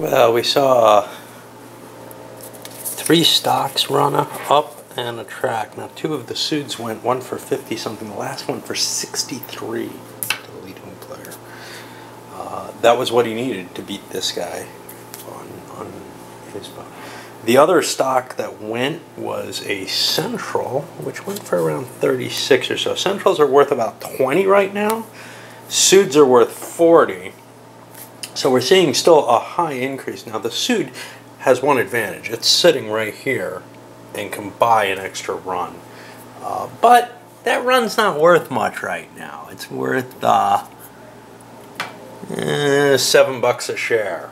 Well, we saw three stocks run up and a track. Now, two of the suits went, one for 50 something, the last one for 63 to the lead home player. That was what he needed to beat this guy on his boat. The other stock that went was a Central, which went for around 36 or so. Centrals are worth about 20 right now. Suits are worth 40. So we're seeing still a high increase. Now the Suit has one advantage. It's sitting right here and can buy an extra run. But that run's not worth much right now. It's worth $7 a share.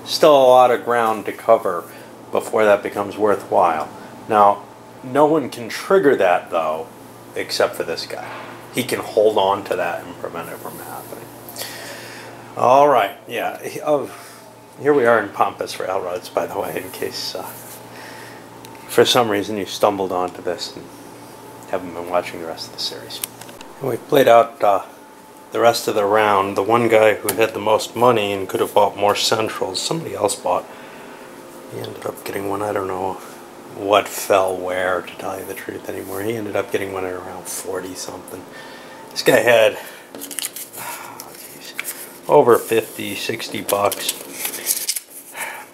Still a lot of ground to cover before that becomes worthwhile. Now, no one can trigger that though, except for this guy. He can hold on to that and prevent it from happening. All right, yeah. Here we are in Pampas Railroads, by the way, in case for some reason you stumbled onto this and haven't been watching the rest of the series. We played out the rest of the round. The one guy who had the most money and could have bought more Centrals, somebody else bought. He ended up getting one. I don't know what fell where, to tell you the truth, anymore. He ended up getting one at around 40 something. This guy had over 50, 60 bucks.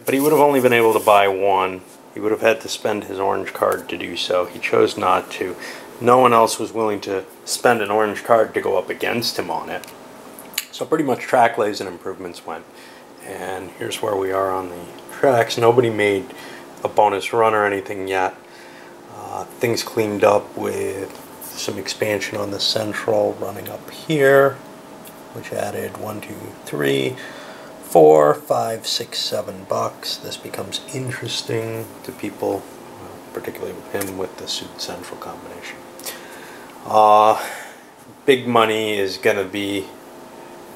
But he would have only been able to buy one. He would have had to spend his orange card to do so. He chose not to. No one else was willing to spend an orange card to go up against him on it. So pretty much track lays and improvements went. And here's where we are on the tracks. Nobody made a bonus run or anything yet. Things cleaned up with some expansion on the Central running up here, which added 1, 2, 3, 4, 5, 6, $7. This becomes interesting to people, particularly with him with the Suit Central combination. Big money is going to be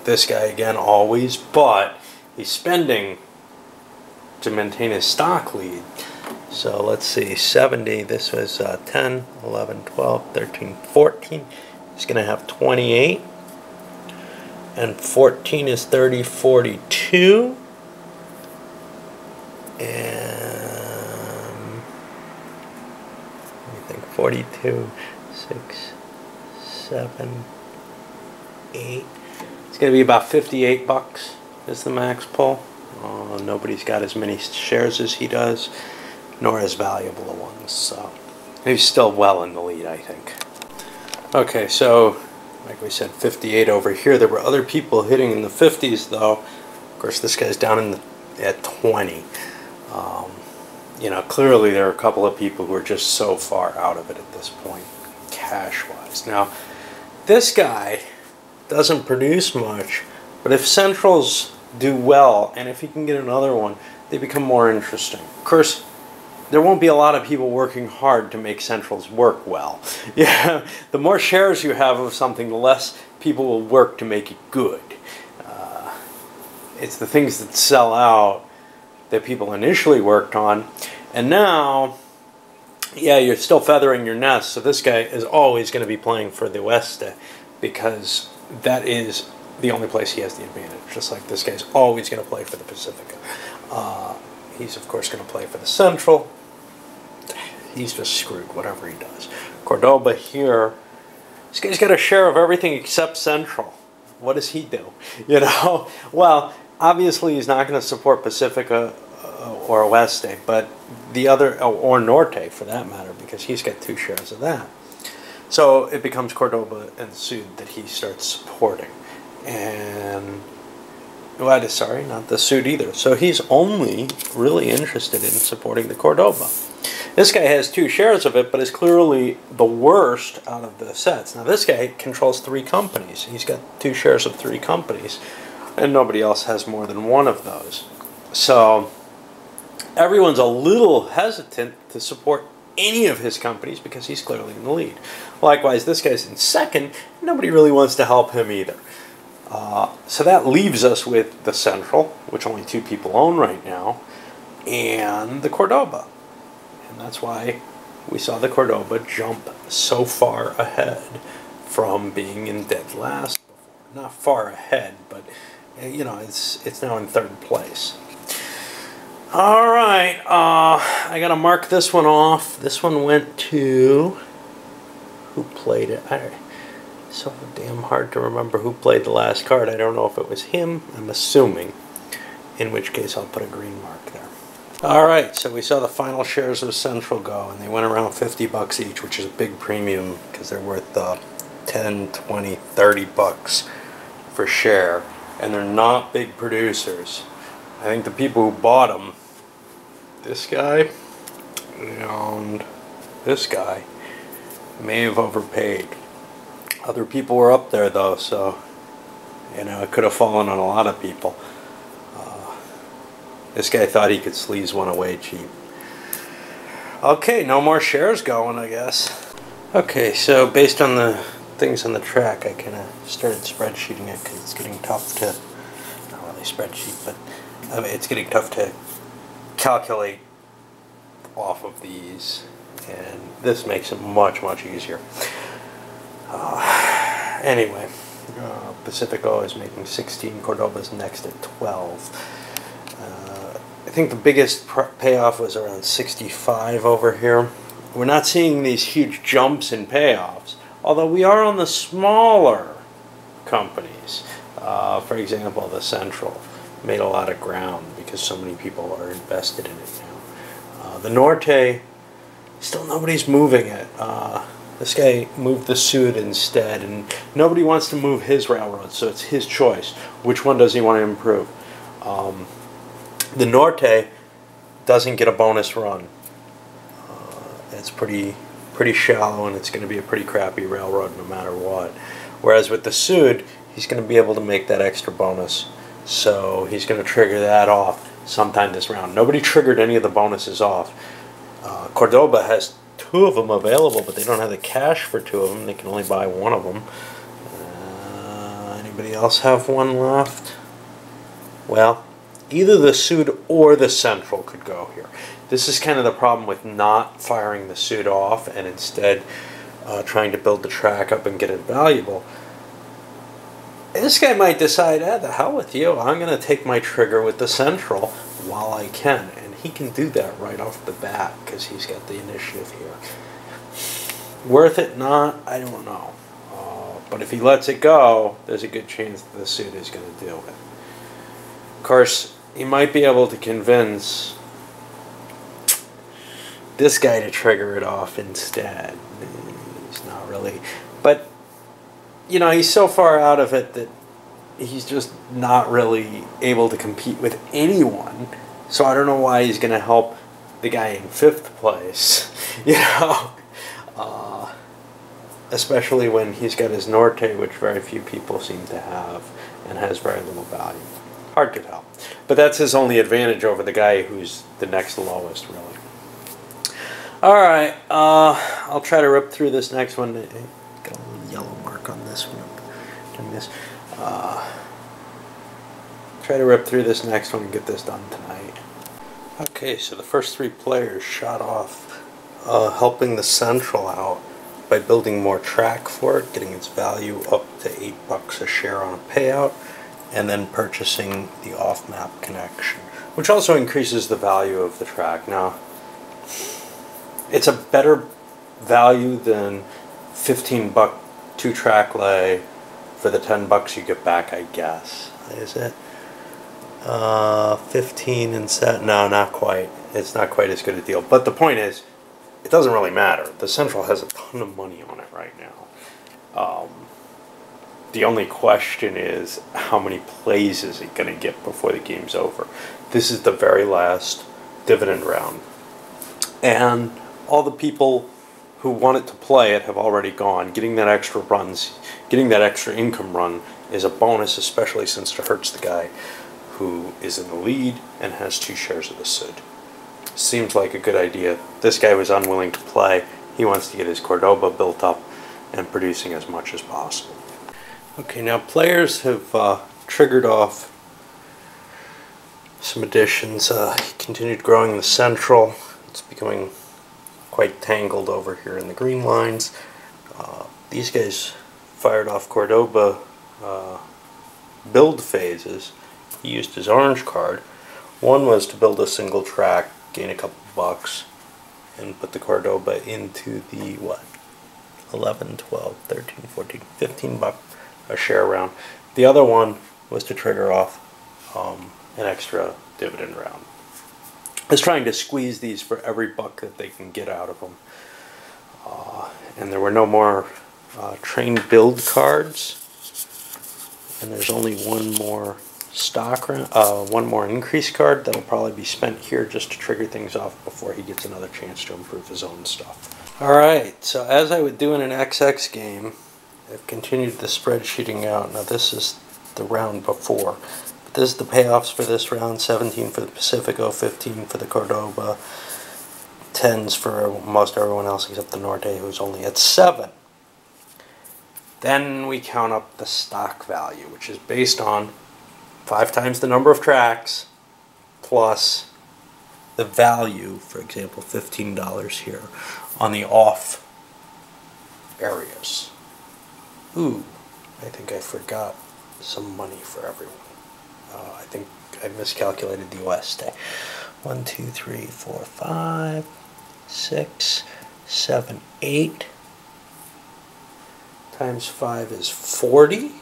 this guy again always, but he's spending to maintain his stock lead. So let's see, 70, this was 10, 11, 12, 13, 14. He's going to have 28. And 14 is 30, 42. And I think 42, 6, 7, 8. It's going to be about $58 is the max pull. Nobody's got as many shares as he does, nor as valuable ones. So he's still well in the lead, I think. Okay, so like we said, 58 over here. There were other people hitting in the 50s, though. Of course, this guy's down at 20. You know, clearly there are a couple of people who are just so far out of it at this point, cash-wise. Now, this guy doesn't produce much, but if Centrals do well, and if he can get another one, they become more interesting. Of course, there won't be a lot of people working hard to make Centrals work well. Yeah, the more shares you have of something, the less people will work to make it good. It's the things that sell out that people initially worked on, and now, yeah, you're still feathering your nest. So this guy is always going to be playing for the Oeste because that is the only place he has the advantage. Just like this guy's always going to play for the Pacifica. He's of course going to play for the Central. He's just screwed, whatever he does. Cordoba here, this guy's got a share of everything except Central. What does he do? You know, well, obviously he's not going to support Pacifica or Oeste, but the other, or Norte for that matter, because he's got 2 shares of that. So it becomes Cordoba and Sud that he starts supporting. And, well, sorry, not the Sud either. So he's only really interested in supporting the Cordoba. This guy has 2 shares of it, but is clearly the worst out of the sets. Now this guy controls 3 companies. He's got 2 shares of 3 companies, and nobody else has more than 1 of those. So everyone's a little hesitant to support any of his companies because he's clearly in the lead. Likewise, this guy's in second. Nobody really wants to help him either. So that leaves us with the Central, which only 2 people own right now, and the Cordoba. And that's why we saw the Cordoba jump so far ahead from being in dead last before. Not far ahead, but You know, it's now in third place. All right, I gotta mark this one off. This one went to, who played it? It's so damn hard to remember who played the last card. I don't know if it was him. I'm assuming. In which case, I'll put a green mark there. All right, so we saw the final shares of Central go, and they went around 50 bucks each, which is a big premium because they're worth 10, 20, 30 bucks for share, and they're not big producers. I think the people who bought them, this guy and this guy, may have overpaid. Other people were up there though, so you know, it could have fallen on a lot of people. This guy thought he could sleaze one away cheap. Okay, no more shares going, I guess. Okay, so based on the things on the track, I kind of started spreadsheeting it because it's getting tough to, not really spreadsheet, but I mean, it's getting tough to calculate off of these, and this makes it much, much easier. Anyway, Pacifico is making 16, Cordoba's next at 12. I think the biggest payoff was around 65 over here. We're not seeing these huge jumps in payoffs, although we are on the smaller companies. For example, the Central made a lot of ground because so many people are invested in it now. The Norte, still nobody's moving it. This guy moved the Sud instead, and nobody wants to move his railroad, so it's his choice. Which one does he want to improve? The Norte doesn't get a bonus run. It's pretty shallow, and it's going to be a pretty crappy railroad no matter what. Whereas with the Sud, he's going to be able to make that extra bonus, so he's going to trigger that off sometime this round. Nobody triggered any of the bonuses off. Cordoba has 2 of them available, but they don't have the cash for 2 of them. They can only buy 1 of them. Anybody else have one left? Well, either the Sud or the Central could go here. This is kind of the problem with not firing the Sud off and instead trying to build the track up and get it valuable. This guy might decide, the hell with you, I'm going to take my trigger with the Central while I can. And he can do that right off the bat because he's got the initiative here. Worth it, not, I don't know. But if he lets it go, there's a good chance that the Sud is going to do it. Of course, he might be able to convince this guy to trigger it off instead. He's not really, but you know, he's so far out of it that he's just not really able to compete with anyone. So I don't know why he's going to help the guy in 5th place, you know, especially when he's got his Norte, which very few people seem to have, and has very little value. Hard to tell. But that's his only advantage over the guy who's the next lowest, really. Alright, I'll try to rip through this next one. Got a little yellow mark on this one. Doing this. Try to rip through this next one and get this done tonight. Okay, so the first 3 players shot off helping the Central out by building more track for it, getting its value up to 8 bucks a share on a payout, and then purchasing the off-map connection, which also increases the value of the track. Now, it's a better value than 15 buck 2-track lay for the 10 bucks you get back, I guess. Is it? 15 and set? No, not quite. It's not quite as good a deal. But the point is, it doesn't really matter. The Central has a ton of money on it right now. The only question is, how many plays is it going to get before the game's over? This is the very last dividend round. And all the people who wanted to play it have already gone. Getting that extra runs, getting that extra income run is a bonus, especially since it hurts the guy who is in the lead and has 2 shares of the Sud. Seems like a good idea. This guy was unwilling to play. He wants to get his Cordoba built up and producing as much as possible. Okay, now players have triggered off some additions. He continued growing the Central. It's becoming quite tangled over here in the green lines. These guys fired off Cordoba build phases, he used his orange card. One was to build a single track, gain a couple bucks, and put the Cordoba into the, what, 11, 12, 13, 14, 15 buck a share round. The other one was to trigger off an extra dividend round. I was trying to squeeze these for every buck that they can get out of them. And there were no more train build cards. And there's only one more stock round, one more increase card that'll probably be spent here just to trigger things off before he gets another chance to improve his own stuff. Alright, so as I would do in an XX game, I've continued the spreadsheeting out. Now this is the round before. But this is the payoffs for this round: 17 for the Pacifico, 15 for the Cordoba, 10s for most everyone else except the Norte, who's only at 7. Then we count up the stock value, which is based on 5 times the number of tracks plus the value, for example, $15 here on the off areas. Ooh, I think I forgot some money for everyone. I think I miscalculated the Oeste. 1, 2, 3, 4, 5, 6, 7, 8 times 5 is 40.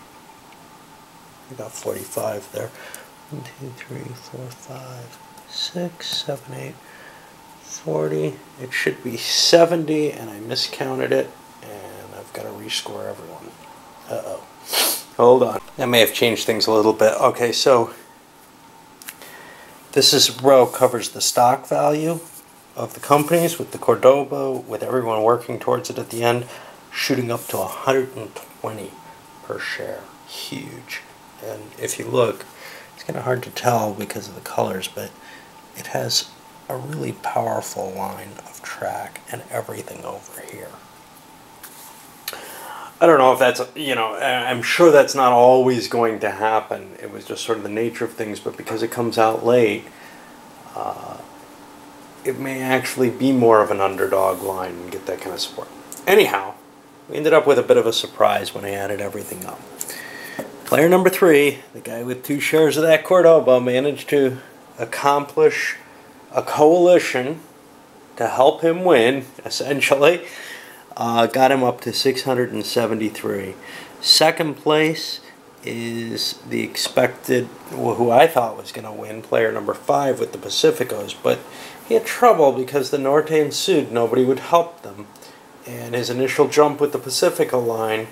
I got 45 there. 1, 2, 3, 4, 5, 6, 7, 8, 40. It should be 70, and I miscounted it, and I've got to rescore everyone. Uh-oh. Hold on. That may have changed things a little bit. Okay, so this row covers the stock value of the companies, with the Cordoba, with everyone working towards it at the end, shooting up to 120 per share. Huge. And if you look, it's kind of hard to tell because of the colors, but it has a really powerful line of track and everything over here. I don't know if that's, I'm sure that's not always going to happen. It was just sort of the nature of things, but because it comes out late, it may actually be more of an underdog line and get that kind of support. Anyhow, we ended up with a bit of a surprise when I added everything up. Player number 3, the guy with 2 shares of that Cordoba, managed to accomplish a coalition to help him win, essentially. Got him up to 673. Second place is the expected, who I thought was going to win, player number 5 with the Pacificos, but he had trouble because the Norte and Sud, nobody would help them. And his initial jump with the Pacifico line,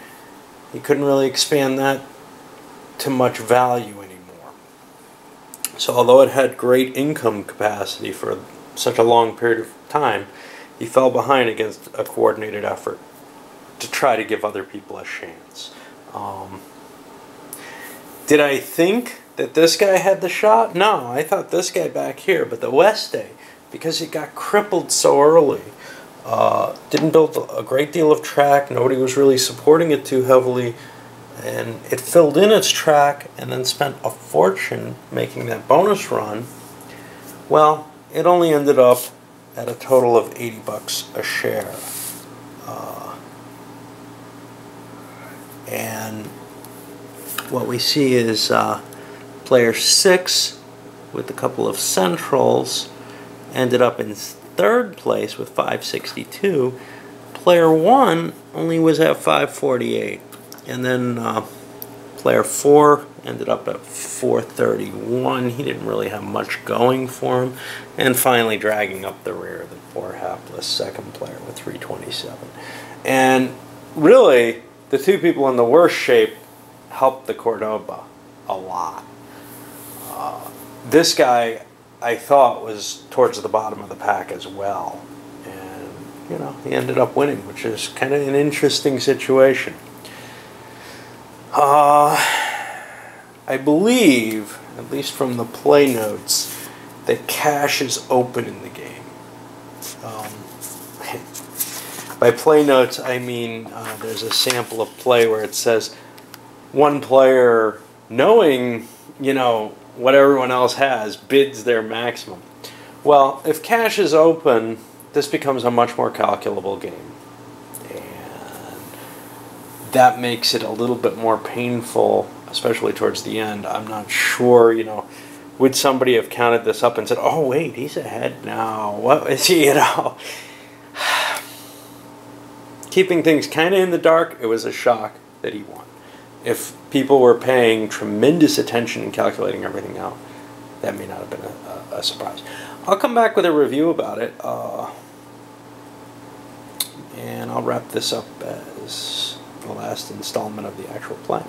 he couldn't really expand that to much value anymore. So although it had great income capacity for such a long period of time, he fell behind against a coordinated effort to try to give other people a chance. Did I think that this guy had the shot? No, I thought this guy back here, but the Oeste, because he got crippled so early, didn't build a great deal of track, nobody was really supporting it too heavily, and it filled in its track and then spent a fortune making that bonus run. Well, it only ended up at a total of 80 bucks a share. And what we see is player 6 with a couple of centrals ended up in 3rd place with 562. Player 1 only was at 548. And then player 4 ended up at 431. He didn't really have much going for him. And finally dragging up the rear, the poor hapless second player with 327. And really, the 2 people in the worst shape helped the Cordoba a lot. This guy, I thought, was towards the bottom of the pack as well. And, he ended up winning, which is kind of an interesting situation. I believe, at least from the play notes, that cash is open in the game. By play notes, I mean there's a sample of play where it says one player, knowing, what everyone else has, bids their maximum. Well, if cash is open, this becomes a much more calculable game. And that makes it a little bit more painful, especially towards the end. I'm not sure, you know, would somebody have counted this up and said, oh, wait, he's ahead now. What is he, you know? Keeping things kind of in the dark, it was a shock that he won. If people were paying tremendous attention and calculating everything out, that may not have been a surprise. I'll come back with a review about it, and I'll wrap this up as the last installment of the actual play.